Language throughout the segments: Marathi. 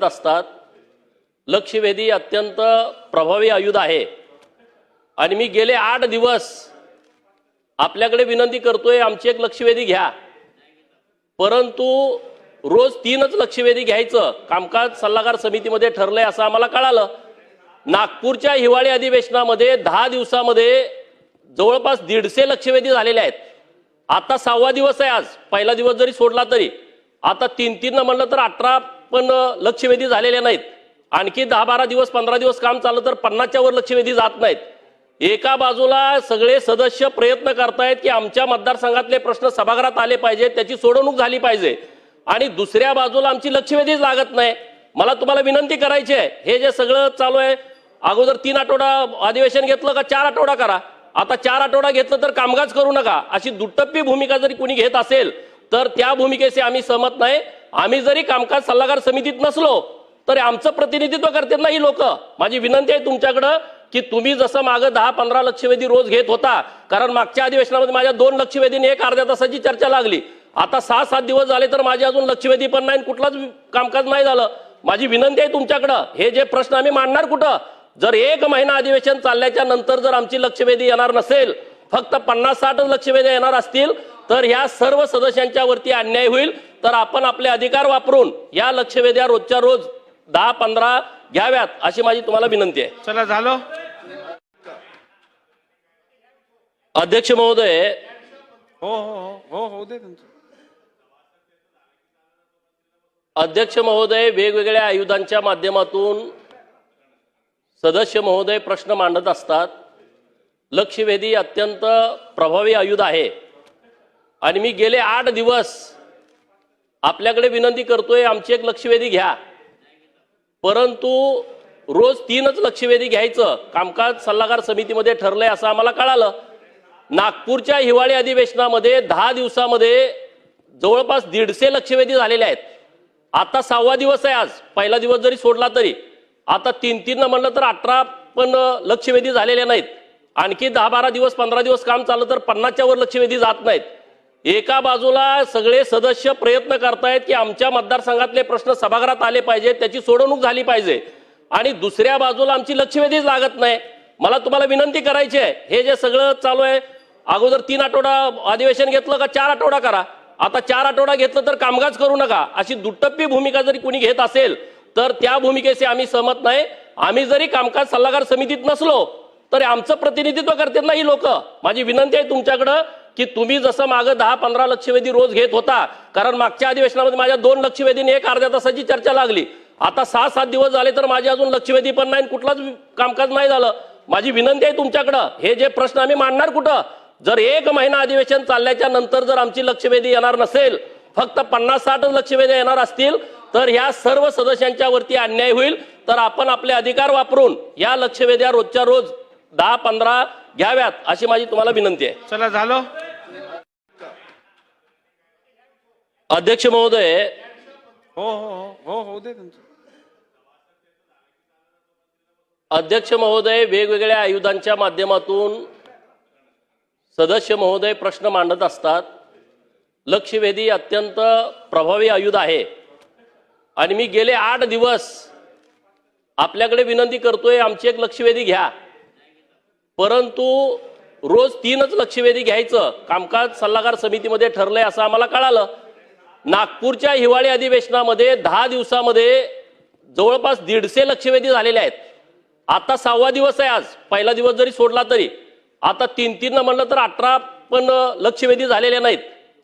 असतात. लक्षवेधी अत्यंत प्रभावी आयुध आहे आणि मी गेले 8 दिवस आपल्याकडे विनंती करतोय, आमची एक लक्षवेधी घ्या. परंतु रोज 3च लक्षवेधी घ्यायचं कामकाज सल्लागार समितीमध्ये ठरलंय असं आम्हाला कळालं. नागपूरच्या हिवाळी अधिवेशनामध्ये 10 दिवसामध्ये जवळपास 150 लक्षवेधी झालेले आहेत. आता 6वा दिवस आहे. आज पहिला दिवस जरी सोडला तरी आता 3 म्हणलं तर 18 पण लक्षवेधी झालेले नाहीत. आणखी 10-12 दिवस 15 दिवस काम चाललं तर 50च्या वर लक्षवेधी जात नाहीत. एका बाजूला सगळे सदस्य प्रयत्न करतायत की आमच्या मतदारसंघातले प्रश्न सभागृहात आले पाहिजेत, त्याची सोडवणूक झाली पाहिजे, आणि दुसऱ्या बाजूला आमची लक्षवेधीच लागत नाही. मला तुम्हाला विनंती करायची आहे, हे जे सगळं चालू आहे, अगोदर 3 आठवडा अधिवेशन घेतलं का 4 आठवडा करा. आता 4 आठवडा घेतलं तर कामकाज करू नका, अशी दुटप्पी भूमिका जरी कोणी घेत असेल तर त्या भूमिकेशी आम्ही सहमत नाही. आम्ही जरी कामकाज सल्लागार समितीत नसलो तरी आमचं प्रतिनिधित्व करतात ना ही लोक. माझी विनंती आहे तुमच्याकडं की तुम्ही जसं मागे 10-15 लक्षवेधी रोज घेत होता, कारण मागच्या अधिवेशनामध्ये माझ्या 2 लक्षवेधीने एक अर्ध्या तासाची चर्चा लागली. आता 6-7 दिवस झाले तर माझे अजून लक्षवेधी पण नाही, कुठलाच कामकाज नाही झालं. माझी विनंती आहे तुमच्याकडं, हे जे प्रश्न आम्ही मांडणार कुठं? जर 1 महिना अधिवेशन चालल्याच्या नंतर जर आमची लक्षवेधी येणार नसेल, फक्त 50-60 लक्षवेधी येणार असतील तर ह्या सर्व सदस्यांच्या वरती अन्याय होईल. तर आपण आपले अधिकार वापरून या लक्षवेध्या रोजच्या रोज 10-15 घ्याव्यात अशी माझी तुम्हाला विनंती आहे. चला झालं. अध्यक्ष महोदय, हो हो हो हो दे तुमचं. अध्यक्ष महोदय, वेगवेगळ्या आयुधांच्या माध्यमातून सदस्य महोदय प्रश्न मांडत असतात. लक्षवेधी अत्यंत प्रभावी आयुध आहे आणि मी गेले 8 दिवस आपल्याकडे विनंती करतोय, आमची एक लक्षवेधी घ्या. परंतु रोज 3च लक्षवेधी घ्यायचं कामकाज सल्लागार समितीमध्ये ठरलंय असं आम्हाला कळालं. नागपूरच्या हिवाळी अधिवेशनामध्ये 10 दिवसामध्ये जवळपास 150 लक्षवेधी झालेले आहेत. आता 6वा दिवस आहे. आज पहिला दिवस जरी सोडला तरी आता 3 म्हणलं तर 18 पण लक्षवेधी झालेले नाहीत. आणखी 10-12 दिवस 15 दिवस काम चाललं तर 50च्या वर लक्षवेधी जात नाहीत. एका बाजूला सगळे सदस्य प्रयत्न करतायत की आमच्या मतदारसंघातले प्रश्न सभागृहात आले पाहिजेत, त्याची सोडवणूक झाली पाहिजे, आणि दुसऱ्या बाजूला आमची लक्षवेधीच लागत नाही. मला तुम्हाला विनंती करायची आहे, हे जे सगळं चालू आहे, अगोदर 3 आठवडा अधिवेशन घेतलं का 4 आठवडा करा. आता 4 आठवडा घेतलं तर कामकाज करू नका, अशी दुटप्पी भूमिका जरी कोणी घेत असेल तर त्या भूमिकेशी आम्ही सहमत नाही. आम्ही जरी कामकाज सल्लागार समितीत नसलो तरी आमचं प्रतिनिधित्व करतात ना ही लोक. माझी विनंती आहे तुमच्याकडं की तुम्ही जसं मागे 10-15 लक्षवेधी रोज घेत होता, कारण मागच्या अधिवेशनामध्ये माझ्या 2 लक्षवेधीने एक अर्ध्या तासाची चर्चा लागली. आता 6-7 दिवस झाले तर माझे अजून लक्षवेधी पण नाही, कुठलाच कामकाज नाही झालं. माझी विनंती आहे तुमच्याकडं, हे जे प्रश्न आम्ही मांडणार कुठं? जर 1 महिना अधिवेशन चालल्याच्या नंतर जर आमची लक्षवेधी येणार नसेल, फक्त 50-60 लक्षवेधी येणार असतील तर ह्या सर्व सदस्यांच्या वरती अन्याय होईल. तर आपण आपले अधिकार वापरून या लक्षवेध्या रोजच्या रोज 10-15 घ्याव्यात अशी माझी तुम्हाला विनंती आहे. चला झालं. अध्यक्ष महोदय, हो हो हो हो दे तुमचं. अध्यक्ष महोदय, वेगवेगळ्या आयुधांच्या माध्यमातून सदस्य महोदय प्रश्न मांडत असतात. लक्षवेधी अत्यंत प्रभावी आयुध आहे आणि मी गेले 8 दिवस आपल्याकडे विनंती करतोय, आमची एक लक्षवेधी घ्या. परंतु रोज 3च लक्षवेधी घ्यायचं कामकाज सल्लागार समितीमध्ये ठरलंय असं आम्हाला कळालं. नागपूरच्या हिवाळी अधिवेशनामध्ये 10 दिवसामध्ये जवळपास 150 लक्षवेधी झालेले आहेत. आता 6वा दिवस आहे. आज पहिला दिवस जरी सोडला तरी आता 3 म्हणलं तर 18 पण लक्षवेधी झालेले नाहीत.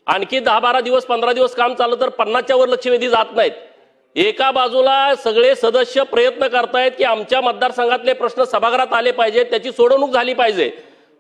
आणखी 10-12 दिवस 15 दिवस काम चाललं तर 50च्या वर लक्षवेधी जात नाहीत. एका बाजूला सगळे सदस्य प्रयत्न करतायत की आमच्या मतदारसंघातले प्रश्न सभागृहात आले पाहिजेत, त्याची सोडवणूक झाली पाहिजे,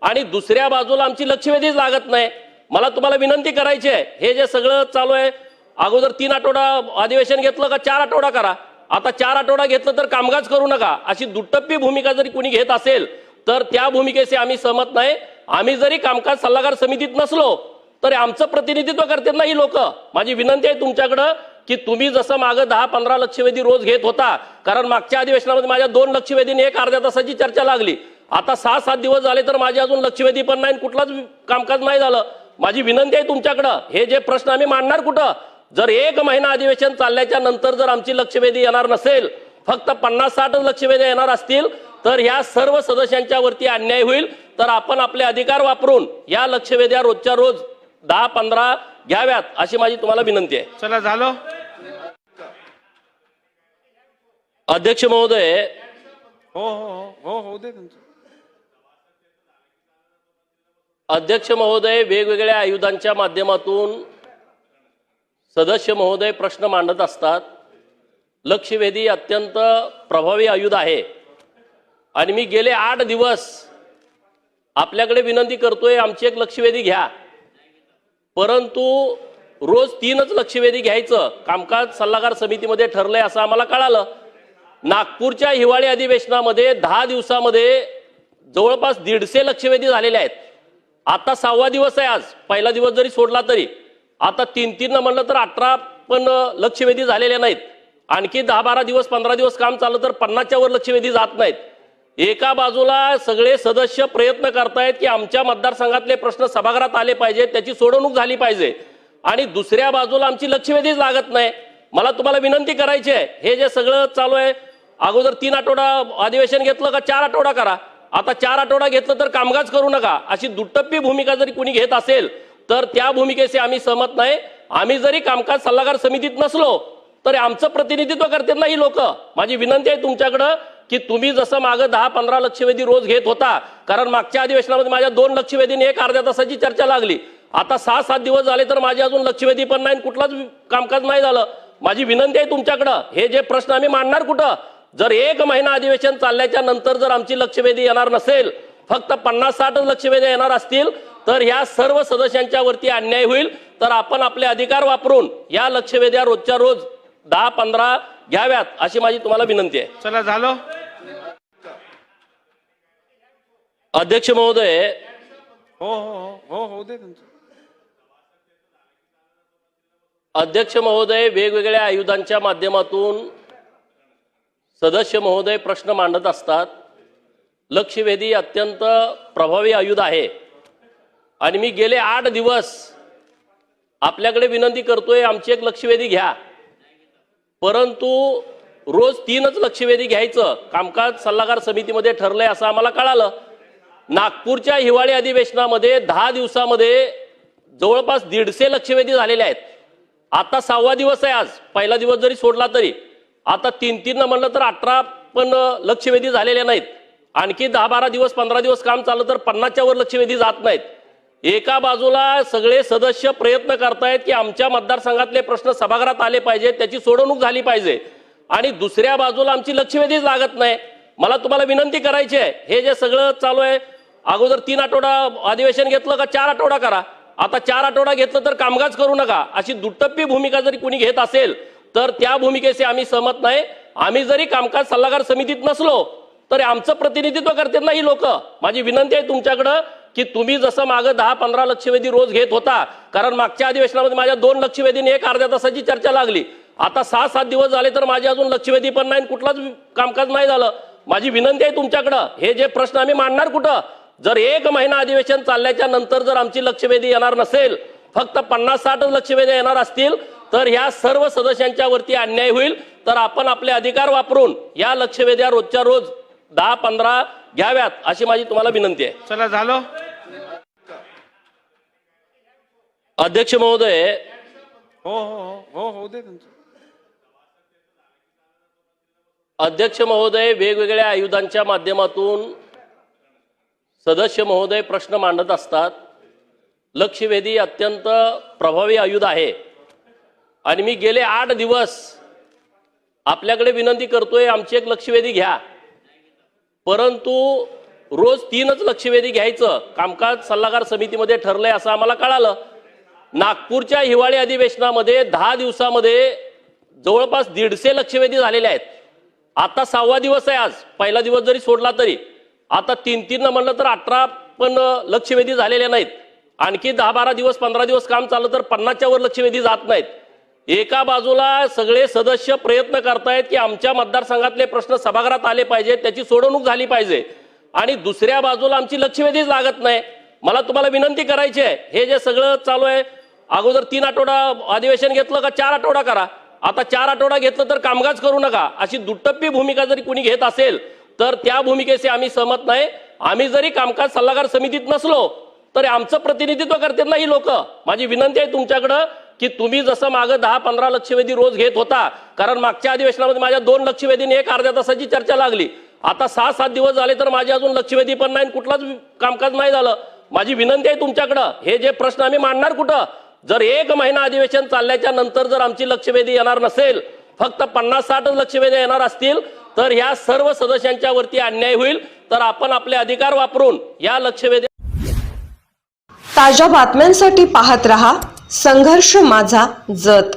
आणि दुसऱ्या बाजूला आमची लक्षवेधीच लागत नाही. मला तुम्हाला विनंती करायची आहे, हे जे सगळं चालू आहे, अगोदर 3 आठवडा अधिवेशन घेतलं का 4 आठवडा करा. आता 4 आठवडा घेतलं तर कामकाज करू नका, अशी दुटप्पी भूमिका जरी कोणी घेत असेल तर त्या भूमिकेशी आम्ही सहमत नाही. आम्ही जरी कामकाज सल्लागार समितीत नसलो तरी आमचं प्रतिनिधित्व करतात ना ही लोक. माझी विनंती आहे तुमच्याकडं की तुम्ही जसं मागे 10-15 लक्षवेधी रोज घेत होता, कारण मागच्या अधिवेशनामध्ये माझ्या 2 लक्षवेधीने एक अर्ध्या तासाची चर्चा लागली. आता 6-7 दिवस झाले तर माझे अजून लक्षवेधी पण नाही, कुठलाच कामकाज नाही झालं. माझी विनंती आहे तुमच्याकडं, हे जे प्रश्न आम्ही मांडणार कुठं? जर एक महिना अधिवेशन चालल्याच्या नंतर जर आमची लक्षवेधी येणार नसेल, फक्त 50-60 लक्षवेधी येणार असतील, तर ह्या सर्व सदस्यांच्या वरती अन्याय होईल. तर आपण आपले अधिकार वापरून या लक्षवेध्या रोजच्या रोज 10-15 घ्याव्यात अशी माझी तुम्हाला विनंती आहे. चला झालं. अध्यक्ष महोदय, हो हो हो हो दे त्यांचं. अध्यक्ष महोदय वेगवेगळ्या आयुधांच्या माध्यमातून सदस्य महोदय प्रश्न मांडत असतात. लक्षवेधी अत्यंत प्रभावी आयुध आहे आणि मी गेले 8 दिवस आपल्याकडे विनंती करतोय, आमची एक लक्षवेधी घ्या. परंतु रोज 3च लक्षवेधी घ्यायचं कामकाज सल्लागार समितीमध्ये ठरलंय असं आम्हाला कळालं. नागपूरच्या हिवाळी अधिवेशनामध्ये 10 दिवसामध्ये जवळपास 150 लक्षवेधी झालेले आहेत. आता 6वा दिवस आहे आज. पहिला दिवस जरी सोडला तरी आता 3-3 म्हणलं तर 18 पण लक्षवेधी झालेले नाहीत. आणखी 10-12 दिवस 15 दिवस काम चाललं तर 50च्या वर लक्षवेधी जात नाहीत. एका बाजूला सगळे सदस्य प्रयत्न करतायत की आमच्या मतदारसंघातले प्रश्न सभागृहात आले पाहिजे, त्याची सोडवणूक झाली पाहिजे, आणि दुसऱ्या बाजूला आमची लक्षवेधीच लागत नाही. मला तुम्हाला विनंती करायची आहे, हे जे सगळं चालू आहे, अगोदर 3 आठवडा अधिवेशन घेतलं का 4 आठवडा करा. आता 4 आठवडा घेतलं तर कामकाज करू नका, अशी दुटप्पी भूमिका जरी कुणी घेत असेल तर त्या भूमिकेशी आम्ही सहमत नाही. आम्ही जरी कामकाज सल्लागार समितीत नसलो तर आमचं प्रतिनिधित्व करतात ना ही लोक. माझी विनंती आहे तुमच्याकडं की तुम्ही जसं मागं 10-15 लक्षवेधी रोज घेत होता, कारण मागच्या अधिवेशनामध्ये माझ्या 2 लक्षवेधीने एक अर्ध्या तासाची चर्चा लागली. आता 6-7 दिवस झाले तर माझे अजून लक्षवेधी पण नाही, कुठलाच कामकाज नाही झालं. माझी विनंती आहे तुमच्याकडं, हे जे प्रश्न आम्ही मांडणार कुठं? जर एक महिना अधिवेशन चालल्याच्या नंतर जर आमची लक्षवेधी येणार नसेल, फक्त 50-60 लक्षवेधी येणार असतील, तर ह्या सर्व सदस्यांच्या वरती अन्याय होईल. तर आपण आपले अधिकार वापरून या लक्षवेध्या रोजच्या रोज 10-15 घ्याव्यात अशी माझी तुम्हाला विनंती आहे. चला झालं. अध्यक्ष महोदय, हो हो हो हो दे त्यांचं. अध्यक्ष महोदय वेगवेगळ्या आयुधांच्या माध्यमातून सदस्य महोदय प्रश्न मांडत असतात. लक्षवेधी अत्यंत प्रभावी आयुध आहे आणि मी गेले 8 दिवस आपल्याकडे विनंती करतोय, आमची एक लक्षवेधी घ्या. परंतु रोज 3च लक्षवेधी घ्यायचं कामकाज सल्लागार समितीमध्ये ठरलंय असं आम्हाला कळालं. नागपूरच्या हिवाळी अधिवेशनामध्ये 10 दिवसामध्ये जवळपास 150 लक्षवेधी झालेले आहेत. आता 6वा दिवस आहे आज. पहिला दिवस जरी सोडला तरी आता 3-3 म्हणलं तर 18 पण लक्षवेधी झालेले नाहीत. आणखी 10-12 दिवस 15 दिवस काम चाललं तर 50च्या वर लक्षवेधी जात नाहीत. एका बाजूला सगळे सदस्य प्रयत्न करतायत की आमच्या मतदारसंघातले प्रश्न सभागृहात आले पाहिजे, त्याची सोडवणूक झाली पाहिजे, आणि दुसऱ्या बाजूला आमची लक्षवेधीच लागत नाही. मला तुम्हाला विनंती करायची आहे, हे जे सगळं चालू आहे, अगोदर 3 आठवडा अधिवेशन घेतलं का 4 आठवडा करा. आता 4 आठवडा घेतलं तर कामकाज करू नका, अशी दुटप्पी भूमिका जरी कुणी घेत असेल तर त्या भूमिकेशी आम्ही सहमत नाही. आम्ही जरी कामकाज सल्लागार समितीत नसलो तर आमचं प्रतिनिधित्व करतात ना ही लोक. माझी विनंती आहे तुमच्याकडं की तुम्ही जसं मागं 10-15 लक्षवेधी रोज घेत होता, कारण मागच्या अधिवेशनामध्ये माझ्या 2 लक्षवेधीने एक अर्ध्या तासाची चर्चा लागली. आता 6-7 दिवस झाले तर माझे अजून लक्षवेधी पण नाही, कुठलाच कामकाज नाही झालं. माझी विनंती आहे तुमच्याकडं, हे जे प्रश्न आम्ही मांडणार कुठं? जर एक महिना अधिवेशन चालल्याच्या नंतर जर आमची लक्षवेधी येणार नसेल, फक्त 50-60 लक्षवेधी येणार असतील, तर ह्या सर्व सदस्यांच्या वरती अन्याय होईल. तर आपण आपले अधिकार वापरून या लक्षवेध्या रोजच्या रोज 10-15 घ्याव्यात अशी माझी तुम्हाला विनंती आहे. चला झालं. अध्यक्ष महोदय, हो हो हो हो दे त्यांचं. अध्यक्ष महोदय वेगवेगळ्या आयुधांच्या माध्यमातून सदस्य महोदय प्रश्न मांडत असतात. लक्षवेधी अत्यंत प्रभावी आयुध आहे आणि मी गेले 8 दिवस आपल्याकडे विनंती करतोय, आमची एक लक्षवेधी घ्या. परंतु रोज 3च लक्षवेधी घ्यायचं कामकाज सल्लागार समितीमध्ये ठरलंय असं आम्हाला कळालं. नागपूरच्या हिवाळी अधिवेशनामध्ये 10 दिवसामध्ये जवळपास 150 लक्षवेधी झालेले आहेत. आता 6वा दिवस आहे आज. पहिला दिवस जरी सोडला तरी आता 3-3 म्हणलं तर 18 पण लक्षवेधी झालेले नाहीत. आणखी 10-12 दिवस 15 दिवस काम चाललं तर 50च्या वर लक्षवेधी जात नाहीत. एका बाजूला सगळे सदस्य प्रयत्न करतायत की आमच्या मतदारसंघातले प्रश्न सभागृहात आले पाहिजे, त्याची सोडवणूक झाली पाहिजे, आणि दुसऱ्या बाजूला आमची लक्षवेधीच लागत नाही. मला तुम्हाला विनंती करायची आहे, हे जे सगळं चालू आहे, अगोदर 3 आठवडा अधिवेशन घेतलं का 4 आठवडा करा. आता 4 आठवडा घेतलं तर कामकाज करू नका, अशी दुटप्पी भूमिका जरी कुणी घेत असेल तर त्या भूमिकेशी आम्ही सहमत नाही. आम्ही जरी कामकाज सल्लागार समितीत नसलो तर आमचं प्रतिनिधित्व करतात ना ही लोक. माझी विनंती आहे तुमच्याकडं की तुम्ही जसं मागं 10-15 लक्षवेधी रोज घेत होता, कारण मागच्या अधिवेशनामध्ये माझ्या 2 लक्षवेधीने एक अर्ध्या तासाची चर्चा लागली. आता 6-7 दिवस झाले तर माझे अजून लक्षवेधी पण नाही, कुठलाच कामकाज नाही झालं. माझी विनंती आहे तुमच्याकडं, हे जे प्रश्न आम्ही मांडणार कुठं? जर 1 महिना अधिवेशन चालल्याच्या नंतर जर आमची लक्षवेधी येणार नसेल, फक्त 50-60 लक्षवेधी येणार असतील तर ह्या सर्व सदस्यांच्या वरती अन्याय होईल. तर आपण आपले अधिकार वापरून या लक्षवेधी. ताज्या बातम्यांसाठी पाहत रहा संघर्ष माझा जत.